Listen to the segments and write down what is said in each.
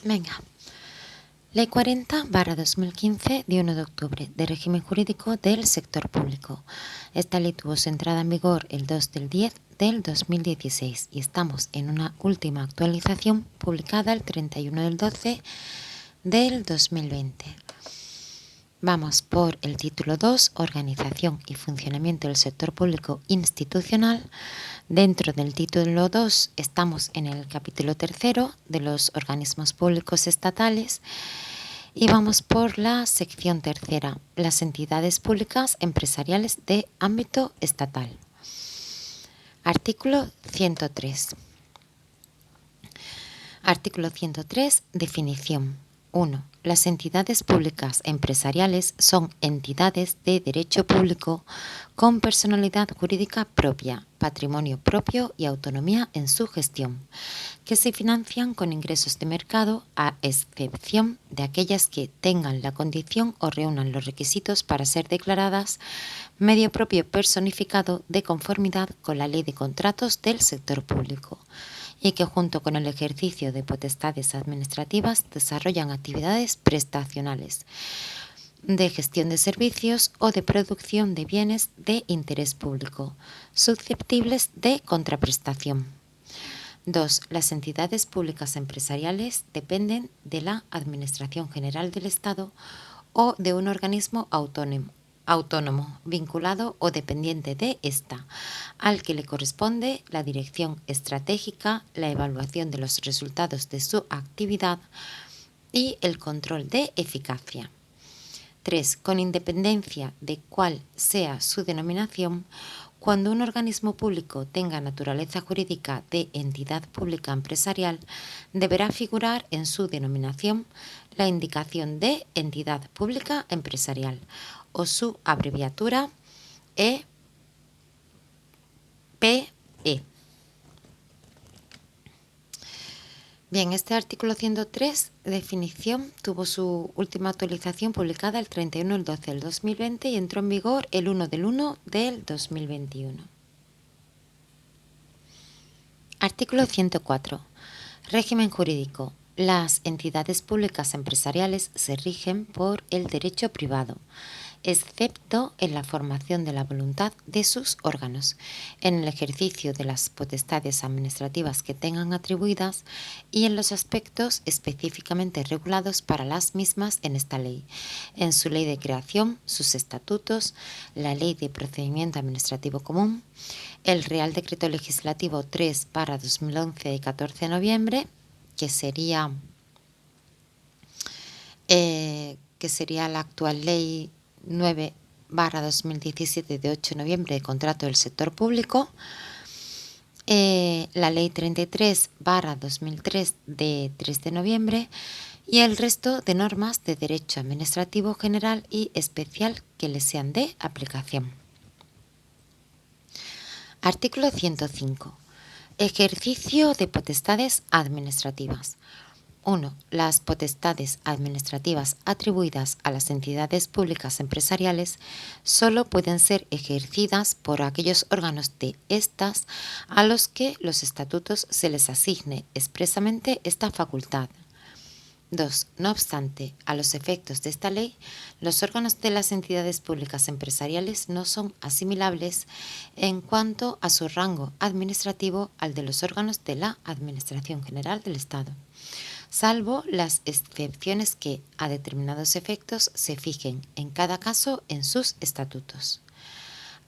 Venga. Ley 40/2015 de 1 de octubre de régimen jurídico del sector público. Esta ley tuvo su entrada en vigor el 2 del 10 del 2016 y estamos en una última actualización publicada el 31 del 12 del 2020. Vamos por el título 2, Organización y funcionamiento del sector público institucional. Dentro del título 2 estamos en el capítulo 3 de los organismos públicos estatales y vamos por la sección 3, las entidades públicas empresariales de ámbito estatal. Artículo 103. Artículo 103. Definición. 1. Las entidades públicas empresariales son entidades de derecho público con personalidad jurídica propia, patrimonio propio y autonomía en su gestión, que se financian con ingresos de mercado a excepción de aquellas que tengan la condición o reúnan los requisitos para ser declaradas medio propio personificado de conformidad con la Ley de Contratos del Sector Público, y que junto con el ejercicio de potestades administrativas desarrollan actividades prestacionales, de gestión de servicios o de producción de bienes de interés público, susceptibles de contraprestación. 2. Las entidades públicas empresariales dependen de la Administración General del Estado o de un organismo autónomo, vinculado o dependiente de ésta, al que le corresponde la dirección estratégica, la evaluación de los resultados de su actividad y el control de eficacia. 3. Con independencia de cuál sea su denominación, cuando un organismo público tenga naturaleza jurídica de entidad pública empresarial, deberá figurar en su denominación la indicación de entidad pública empresarial o su abreviatura EPE. Bien, este artículo 103, definición, tuvo su última actualización publicada el 31 del 12 del 2020 y entró en vigor el 1 del 1 del 2021. Artículo 104. Régimen jurídico. Las entidades públicas empresariales se rigen por el derecho privado, excepto en la formación de la voluntad de sus órganos, en el ejercicio de las potestades administrativas que tengan atribuidas y en los aspectos específicamente regulados para las mismas en esta ley, en su ley de creación, sus estatutos, la Ley de Procedimiento Administrativo Común, el Real Decreto Legislativo 3/2011 de 14 de noviembre, que sería la actual Ley 9/2017 de 8 de noviembre de contrato del sector público, la Ley 33/2003 de 3 de noviembre y el resto de normas de derecho administrativo general y especial que les sean de aplicación. Artículo 105. Ejercicio de potestades administrativas. 1. Las potestades administrativas atribuidas a las entidades públicas empresariales solo pueden ser ejercidas por aquellos órganos de estas a los que los estatutos se les asigne expresamente esta facultad. 2. No obstante, a los efectos de esta ley, los órganos de las entidades públicas empresariales no son asimilables en cuanto a su rango administrativo al de los órganos de la Administración General del Estado, salvo las excepciones que, a determinados efectos, se fijen en cada caso en sus estatutos.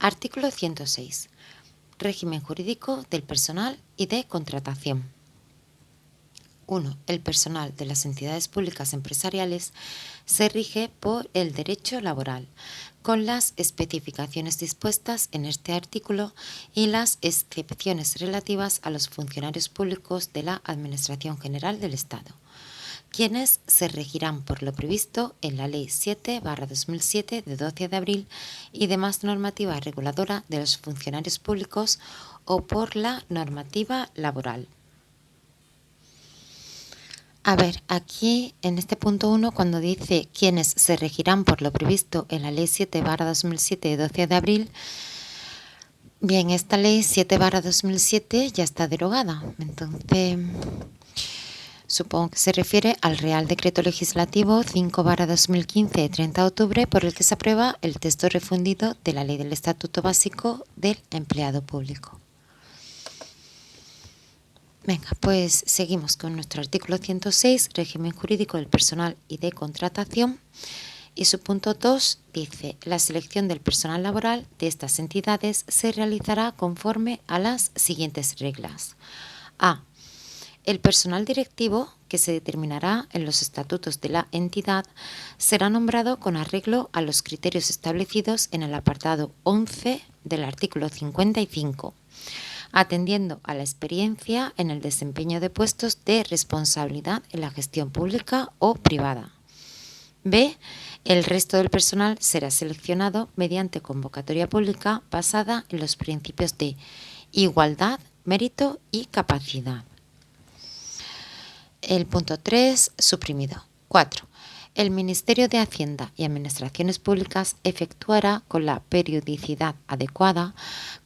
Artículo 106. Régimen jurídico del personal y de contratación. 1. El personal de las entidades públicas empresariales se rige por el derecho laboral, con las especificaciones dispuestas en este artículo y las excepciones relativas a los funcionarios públicos de la Administración General del Estado, quienes se regirán por lo previsto en la Ley 7/2007 de 12 de abril y demás normativa reguladora de los funcionarios públicos o por la normativa laboral. A ver, aquí en este punto 1, cuando dice quienes se regirán por lo previsto en la Ley 7/2007 de 12 de abril, bien, esta Ley 7/2007 ya está derogada. Entonces, Supongo que se refiere al Real Decreto Legislativo 5/2015 de 30 de octubre por el que se aprueba el texto refundido de la Ley del Estatuto Básico del Empleado Público. Venga, pues seguimos con nuestro artículo 106, régimen jurídico del personal y de contratación. Y su punto 2 dice, la selección del personal laboral de estas entidades se realizará conforme a las siguientes reglas. A. El personal directivo, que se determinará en los estatutos de la entidad, será nombrado con arreglo a los criterios establecidos en el apartado 11 del artículo 55, atendiendo a la experiencia en el desempeño de puestos de responsabilidad en la gestión pública o privada. B. El resto del personal será seleccionado mediante convocatoria pública basada en los principios de igualdad, mérito y capacidad. El punto 3, suprimido. 4. El Ministerio de Hacienda y Administraciones Públicas efectuará con la periodicidad adecuada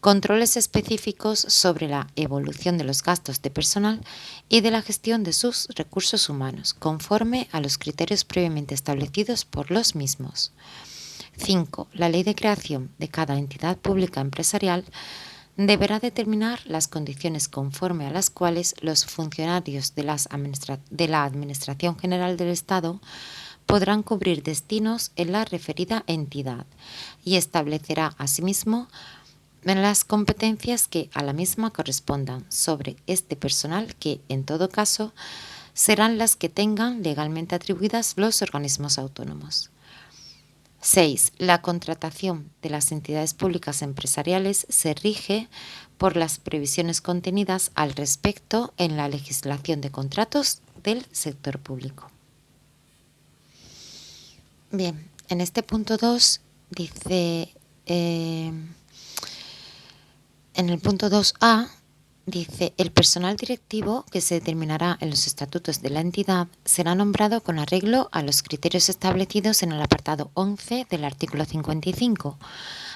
controles específicos sobre la evolución de los gastos de personal y de la gestión de sus recursos humanos, conforme a los criterios previamente establecidos por los mismos. 5. La ley de creación de cada entidad pública empresarial deberá determinar las condiciones conforme a las cuales los funcionarios de la Administración General del Estado podrán cubrir destinos en la referida entidad y establecerá asimismo las competencias que a la misma correspondan sobre este personal que, en todo caso, serán las que tengan legalmente atribuidas los organismos autónomos. 6. La contratación de las entidades públicas empresariales se rige por las previsiones contenidas al respecto en la legislación de contratos del sector público. Bien, en este punto 2 dice, en el punto 2a, dice, el personal directivo que se determinará en los estatutos de la entidad será nombrado con arreglo a los criterios establecidos en el apartado 11 del artículo 55,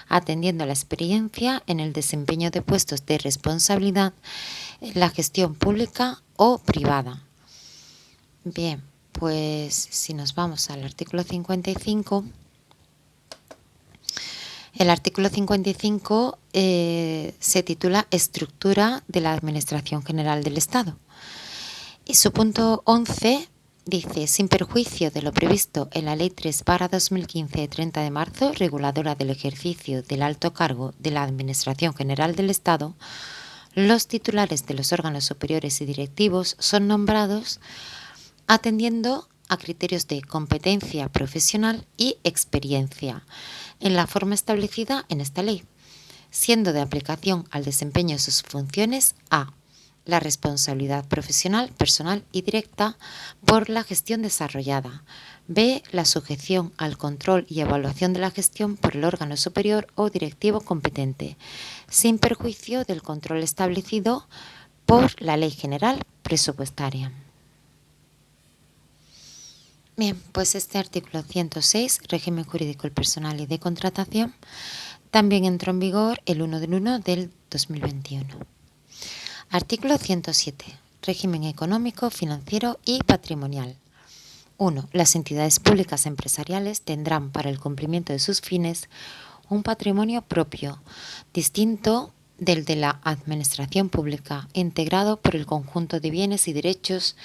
atendiendo a la experiencia en el desempeño de puestos de responsabilidad en la gestión pública o privada. Bien, pues si nos vamos al artículo 55, el artículo 55 se titula Estructura de la Administración General del Estado. Y su punto 11 dice, sin perjuicio de lo previsto en la Ley 3/2015 de 30 de marzo, reguladora del ejercicio del alto cargo de la Administración General del Estado, los titulares de los órganos superiores y directivos son nombrados atendiendo a criterios de competencia profesional y experiencia, en la forma establecida en esta ley, siendo de aplicación al desempeño de sus funciones a. La responsabilidad profesional, personal y directa por la gestión desarrollada. B. La sujeción al control y evaluación de la gestión por el órgano superior o directivo competente, sin perjuicio del control establecido por la Ley General Presupuestaria. Bien, pues este artículo 106, régimen jurídico del personal y de contratación, también entró en vigor el 1 del 1 del 2021. Artículo 107, régimen económico, financiero y patrimonial. 1. Las entidades públicas empresariales tendrán para el cumplimiento de sus fines un patrimonio propio, distinto del de la administración pública, integrado por el conjunto de bienes y derechos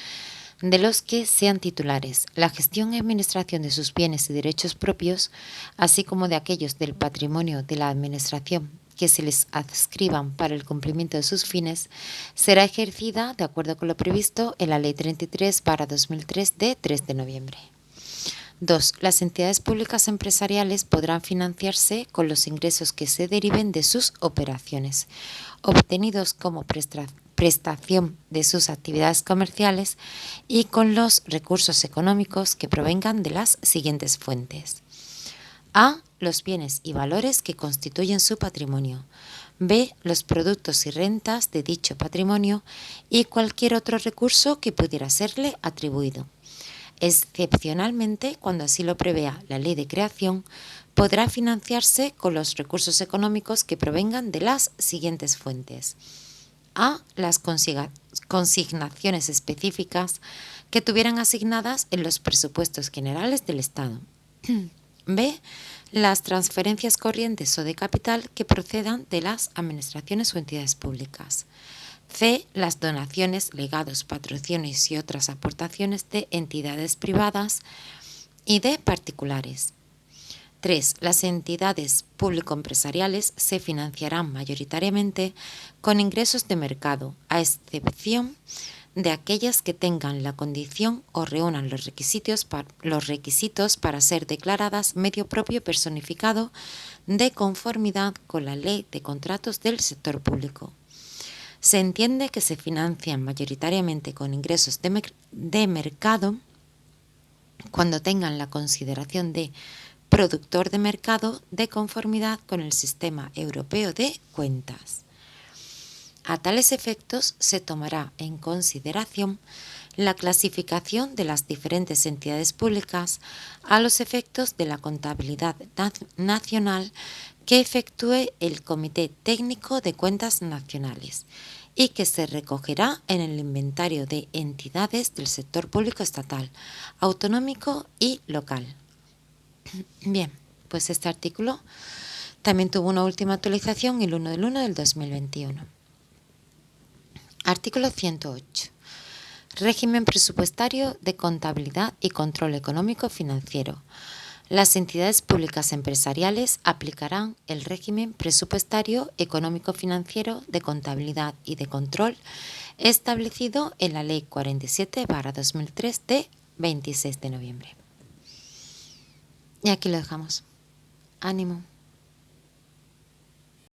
de los que sean titulares, la gestión y administración de sus bienes y derechos propios, así como de aquellos del patrimonio de la administración que se les adscriban para el cumplimiento de sus fines, será ejercida de acuerdo con lo previsto en la Ley 33/2003 de 3 de noviembre. 2. Las entidades públicas empresariales podrán financiarse con los ingresos que se deriven de sus operaciones, obtenidos como prestación de sus actividades comerciales y con los recursos económicos que provengan de las siguientes fuentes. A. Los bienes y valores que constituyen su patrimonio. B. Los productos y rentas de dicho patrimonio y cualquier otro recurso que pudiera serle atribuido. Excepcionalmente, cuando así lo prevea la ley de creación, podrá financiarse con los recursos económicos que provengan de las siguientes fuentes. A. Las consignaciones específicas que tuvieran asignadas en los presupuestos generales del Estado. B. Las transferencias corrientes o de capital que procedan de las administraciones o entidades públicas. C. Las donaciones, legados, patrocinios y otras aportaciones de entidades privadas y de particulares. 3. Las entidades público-empresariales se financiarán mayoritariamente con ingresos de mercado, a excepción de aquellas que tengan la condición o reúnan los requisitos para ser declaradas medio propio personificado de conformidad con la Ley de Contratos del Sector Público. Se entiende que se financian mayoritariamente con ingresos de mercado cuando tengan la consideración de productor de mercado de conformidad con el Sistema Europeo de Cuentas. A tales efectos se tomará en consideración la clasificación de las diferentes entidades públicas a los efectos de la contabilidad nacional que efectúe el Comité Técnico de Cuentas Nacionales y que se recogerá en el inventario de entidades del sector público estatal, autonómico y local. Bien, pues este artículo también tuvo una última actualización el 1 del 1 del 2021. Artículo 108. Régimen presupuestario de contabilidad y control económico financiero. Las entidades públicas empresariales aplicarán el régimen presupuestario económico financiero de contabilidad y de control establecido en la Ley 47/2003 de 26 de noviembre. Y aquí lo dejamos. Ánimo.